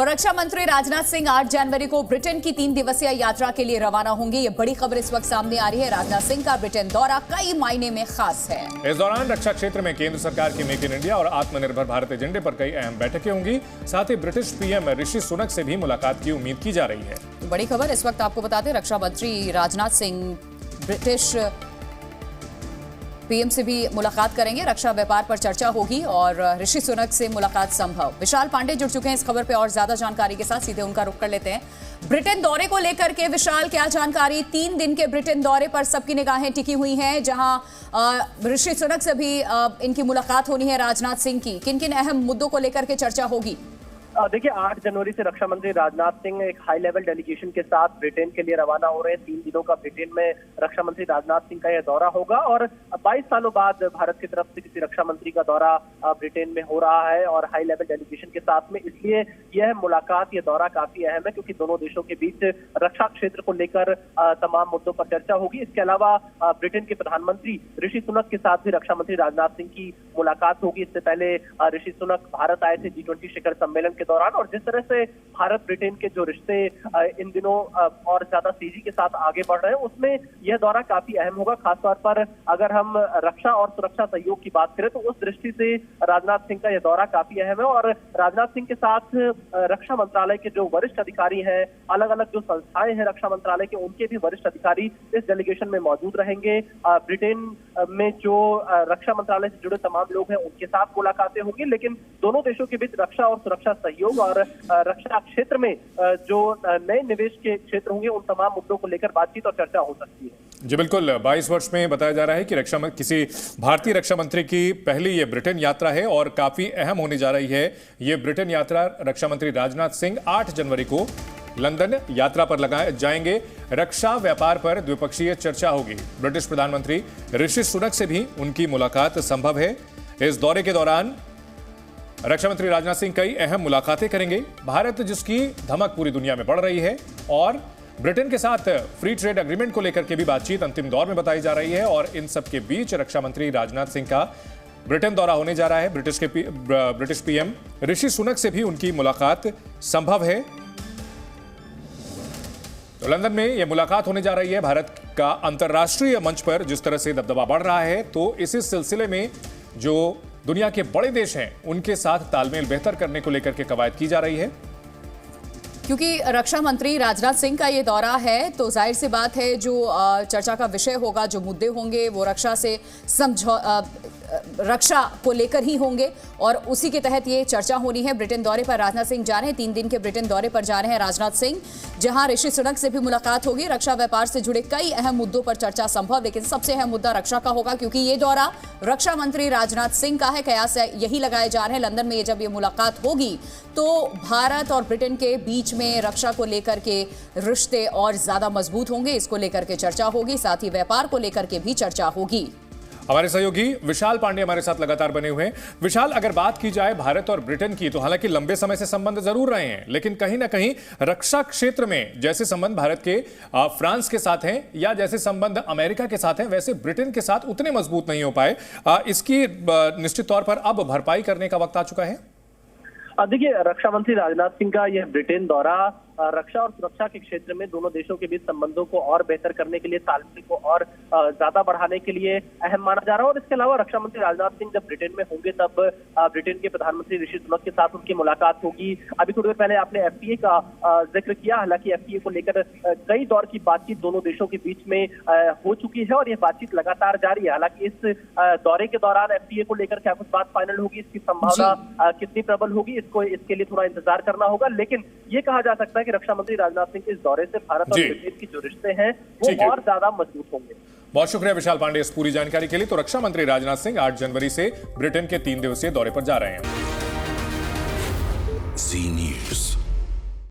और रक्षा मंत्री राजनाथ सिंह 8 जनवरी को ब्रिटेन की 3 दिवसीय यात्रा के लिए रवाना होंगे। ये बड़ी खबर इस वक्त सामने आ रही है। राजनाथ सिंह का ब्रिटेन दौरा कई मायने में खास है। इस दौरान रक्षा क्षेत्र में केंद्र सरकार की मेक इन इंडिया और आत्मनिर्भर भारत एजेंडे पर कई अहम बैठकें होंगी। साथ ही ब्रिटिश पीएम ऋषि सुनक से भी मुलाकात की उम्मीद की जा रही है। बड़ी खबर इस वक्त आपको बताते, रक्षा मंत्री राजनाथ सिंह ब्रिटिश पीएम से भी मुलाकात करेंगे। रक्षा व्यापार पर चर्चा होगी और ऋषि सुनक से मुलाकात संभव। विशाल पांडे जुड़ चुके हैं इस खबर पे और ज्यादा जानकारी के साथ, सीधे उनका रुख कर लेते हैं। ब्रिटेन दौरे को लेकर के विशाल क्या जानकारी? 3 दिन के ब्रिटेन दौरे पर सबकी निगाहें टिकी हुई हैं, जहां ऋषि सुनक से भी इनकी मुलाकात होनी है राजनाथ सिंह की। किन किन अहम मुद्दों को लेकर के चर्चा होगी? देखिए, 8 जनवरी से रक्षा मंत्री राजनाथ सिंह एक हाई लेवल डेलीगेशन के साथ ब्रिटेन के लिए रवाना हो रहे हैं। 3 दिनों का ब्रिटेन में रक्षा मंत्री राजनाथ सिंह का यह दौरा होगा और 22 सालों बाद भारत की तरफ से किसी रक्षा मंत्री का दौरा ब्रिटेन में हो रहा है और हाई लेवल डेलीगेशन के साथ में। इसलिए यह मुलाकात, यह दौरा काफी अहम है, क्योंकि दोनों देशों के बीच रक्षा क्षेत्र को लेकर तमाम मुद्दों पर चर्चा होगी। इसके अलावा ब्रिटेन के प्रधानमंत्री ऋषि सुनक के साथ भी रक्षा मंत्री राजनाथ सिंह की मुलाकात होगी। इससे पहले ऋषि सुनक भारत आए थे G20 शिखर सम्मेलन के दौरान, और जिस तरह से भारत ब्रिटेन के जो रिश्ते इन दिनों और ज्यादा तेजी के साथ आगे बढ़ रहे हैं, उसमें यह दौरा काफी अहम होगा। खासतौर पर अगर हम रक्षा और सुरक्षा सहयोग की बात करें तो उस दृष्टि से राजनाथ सिंह का यह दौरा काफी अहम है। और राजनाथ सिंह के साथ रक्षा मंत्रालय के जो वरिष्ठ अधिकारी हैं, अलग अलग जो संस्थाएं हैं रक्षा मंत्रालय के, उनके भी वरिष्ठ अधिकारी इस डेलीगेशन में मौजूद रहेंगे। ब्रिटेन में जो रक्षा मंत्रालय से जुड़े तमाम लोग हैं, उनके साथ मुलाकातें होंगी। लेकिन दोनों देशों के बीच रक्षा और सुरक्षा सहयोग और रक्षा क्षेत्र में जो नए निवेश के क्षेत्र होंगे, उन तमाम मुद्दों को लेकर बातचीत और चर्चा हो सकती है। जी बिल्कुल, 22 वर्ष में बताया जा रहा है कि किसी भारतीय रक्षा मंत्री की पहली ये ब्रिटेन यात्रा है और काफी अहम होने जा रही है। ये ब्रिटेन यात्रा रक्षा मंत्री राजनाथ सिंह 8 जनवरी को लंदन यात्रा पर जाएंगे। रक्षा व्यापार पर द्विपक्षीय चर्चा होगी। ब्रिटिश प्रधानमंत्री ऋषि सुनक से भी उनकी मुलाकात संभव है। इस दौरे के दौरान रक्षा मंत्री राजनाथ सिंह कई अहम मुलाकातें करेंगे। भारत जिसकी धमक पूरी दुनिया में बढ़ रही है और ब्रिटेन के साथ फ्री ट्रेड एग्रीमेंट को लेकर के भी बातचीत अंतिम दौर में बताई जा रही है। और इन सब के बीच रक्षा मंत्री राजनाथ सिंह का ब्रिटेन दौरा होने जा रहा है। ब्रिटिश पीएम ऋषि सुनक से भी उनकी मुलाकात संभव है। तो लंदन में यह मुलाकात होने जा रही है। भारत का अंतर्राष्ट्रीय मंच पर जिस तरह से दबदबा बढ़ रहा है, तो इसी सिलसिले में जो दुनिया के बड़े देश हैं, उनके साथ तालमेल बेहतर करने को लेकर के कवायद की जा रही है। क्योंकि रक्षा मंत्री राजनाथ सिंह का ये दौरा है, तो जाहिर सी बात है जो चर्चा का विषय होगा, जो मुद्दे होंगे, वो रक्षा को लेकर ही होंगे और उसी के तहत ये चर्चा होनी है। ब्रिटेन दौरे पर राजनाथ सिंह जा रहे हैं। 3 दिन के ब्रिटेन दौरे पर जा रहे हैं राजनाथ सिंह, जहां ऋषि सुनक से भी मुलाकात होगी। रक्षा व्यापार से जुड़े कई अहम मुद्दों पर चर्चा संभव, लेकिन सबसे अहम मुद्दा रक्षा का होगा, क्योंकि ये दौरा रक्षा मंत्री राजनाथ सिंह का है। कयास यही लगाए जा रहे हैं लंदन में जब ये मुलाकात होगी तो भारत और ब्रिटेन के बीच में रक्षा को लेकर के रिश्ते और ज्यादा मजबूत होंगे। इसको लेकर के चर्चा होगी, साथ ही व्यापार को लेकर के भी चर्चा होगी। हमारे सहयोगी विशाल पांडे हमारे साथ लगातार बने हुए हैं। विशाल, अगर बात की जाए भारत और ब्रिटेन की, तो हालांकि लंबे समय से संबंध जरूर रहे हैं, लेकिन कहीं ना कहीं रक्षा क्षेत्र में जैसे संबंध भारत के फ्रांस के साथ हैं या जैसे संबंध अमेरिका के साथ हैं, वैसे ब्रिटेन के साथ उतने मजबूत नहीं हो पाए। इसकी निश्चित तौर पर अब भरपाई करने का वक्त आ चुका है। देखिए, रक्षा मंत्री राजनाथ सिंह का यह ब्रिटेन दौरा रक्षा और सुरक्षा के क्षेत्र में दोनों देशों के बीच संबंधों को और बेहतर करने के लिए, तालमेल को और ज्यादा बढ़ाने के लिए अहम माना जा रहा है। और इसके अलावा रक्षा मंत्री राजनाथ सिंह जब ब्रिटेन में होंगे, तब ब्रिटेन के प्रधानमंत्री ऋषि सुनक के साथ उनकी मुलाकात होगी। अभी थोड़ी देर पहले आपने FTA का जिक्र किया। हालांकि FTA को लेकर कई दौर की बातचीत दोनों देशों के बीच में हो चुकी है और यह बातचीत लगातार जारी है। हालांकि इस दौरे के दौरान FTA को लेकर क्या कुछ बात फाइनल होगी, इसकी संभावना कितनी प्रबल होगी, इसके लिए थोड़ा इंतजार करना होगा। लेकिन ये कहा जा सकता है कि रक्षा मंत्री राजनाथ सिंह के इस दौरे से भारत और ब्रिटेन की जो रिश्ते हैं, वो और ज्यादा मजबूत होंगे। बहुत शुक्रिया विशाल पांडे इस पूरी जानकारी के लिए। तो रक्षा मंत्री राजनाथ सिंह 8 जनवरी से ब्रिटेन के 3 दिवसीय दौरे पर जा रहे हैं।